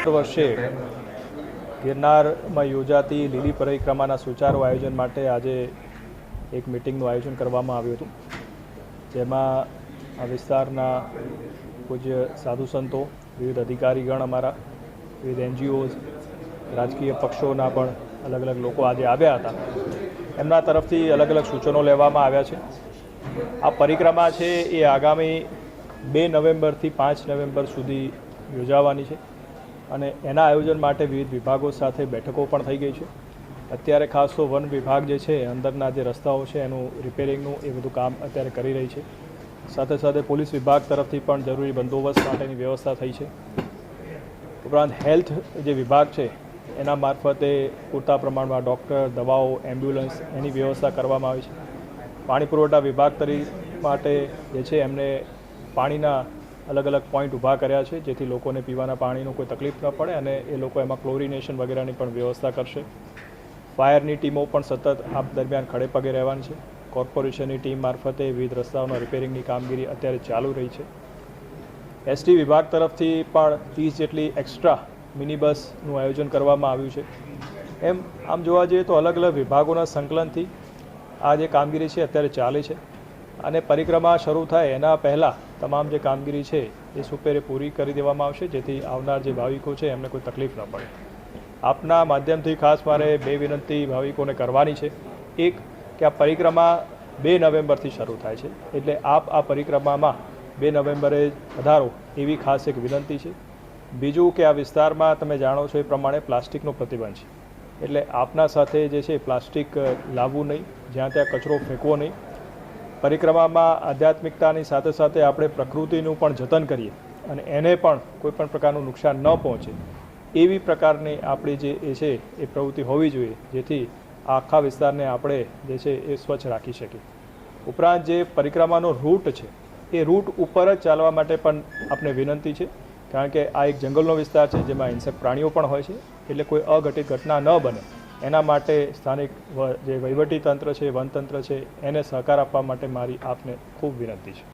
વર્ષે ગિરનારમાં યોજાતી લીલી પરિક્રમાના સુચારુ આયોજન માટે આજે એક મિટિંગનું આયોજન કરવામાં આવ્યું હતું, જેમાં આ વિસ્તારના પૂજ્ય સાધુ સંતો, વિવિધ અધિકારીગણ, અમારા વિવિધ NGOs, રાજકીય પક્ષોના પણ અલગ અલગ લોકો આજે આવ્યા હતા. એમના તરફથી અલગ અલગ સૂચનો લેવામાં આવ્યા છે. આ પરિક્રમા છે એ આગામી 2 નવેમ્બરથી 5 નવેમ્બર સુધી યોજાવાની છે અને એના આયોજન માટે વિવિધ વિભાગો સાથે બેઠકો પણ થઈ ગઈ છે. અત્યારે ખાસ તો વન વિભાગ જે છે, અંદરના જે રસ્તાઓ છે એનું રિપેરિંગનું એ બધું કામ અત્યારે કરી રહી છે. સાથે સાથે પોલીસ વિભાગ તરફથી પણ જરૂરી બંદોબસ્ત માટેની વ્યવસ્થા થઈ છે. ઉપરાંત હેલ્થ જે વિભાગ છે એના મારફતે પૂરતા પ્રમાણમાં ડૉક્ટર, દવાઓ, એમ્બ્યુલન્સ એની વ્યવસ્થા કરવામાં આવી છે. પાણી પુરવઠા વિભાગ માટે જે છે એમને પાણીના અલગ અલગ પોઈન્ટ ઊભા કર્યા છે, જેથી લોકોને પીવાના પાણીનો કોઈ તકલીફ ન પડે અને એ લોકો એમાં ક્લોરિનેશન વગેરેની પણ વ્યવસ્થા કરશે. ફાયરની ટીમો પણ સતત આ દરમિયાન ખડે પગે રહેવાની છે. કોર્પોરેશનની ટીમ મારફતે વિવિધ રસ્તાઓના રિપેરિંગની કામગીરી અત્યારે ચાલુ રહી છે. ST વિભાગ તરફથી પણ 30 જેટલી એક્સ્ટ્રા મિની બસનું આયોજન કરવામાં આવ્યું છે. એમ આમ જોવા જઈએ તો અલગ અલગ વિભાગોના સંકલનથી આ જે કામગીરી છે અત્યારે ચાલે છે અને પરિક્રમા શરૂ થાય એના પહેલાં તમામ જે કામગીરી છે એ સુપેરે પૂરી કરી દેવામાં આવશે, જેથી આવનાર જે ભાવિકો છે એમને કોઈ તકલીફ ન પડે. આપના માધ્યમથી ખાસ મારે 2 વિનંતી ભાવિકોને કરવાની છે. એક કે આ પરિક્રમા 2 નવેમ્બરથી શરૂ થાય છે, એટલે આપ આ પરિક્રમામાં 2 નવેમ્બરે પધારો એવી ખાસ એક વિનંતી છે. બીજું કે આ વિસ્તારમાં તમે જાણો છો એ પ્રમાણે પ્લાસ્ટિકનો પ્રતિબંધ છે, એટલે આપના સાથે જે છે પ્લાસ્ટિક લાવવું નહીં, જ્યાં ત્યાં કચરો ફેંકવો નહીં. પરિક્રમામાં આધ્યાત્મિકતાની સાથે સાથે આપણે પ્રકૃતિનું પણ જતન કરીએ અને એને પણ કોઈપણ પ્રકારનું નુકસાન ન પહોંચે એવી પ્રકારની આપણી જે એ છે એ પ્રવૃત્તિ હોવી જોઈએ, જેથી આખા વિસ્તારને આપણે જે છે એ સ્વચ્છ રાખી શકીએ. ઉપરાંત જે પરિક્રમાનો રૂટ છે એ રૂટ ઉપર જ ચાલવા માટે પણ આપણે વિનંતી છે, કારણ કે આ એક જંગલનો વિસ્તાર છે જેમાં હિંસક પ્રાણીઓ પણ હોય છે, એટલે કોઈ અઘટિત ઘટના ન બને એના માટે સ્થાનિક જે વહીવટી તંત્ર છે, વનતંત્ર છે, એને સહકાર આપવા માટે મારી આપને ખૂબ વિનંતી છે.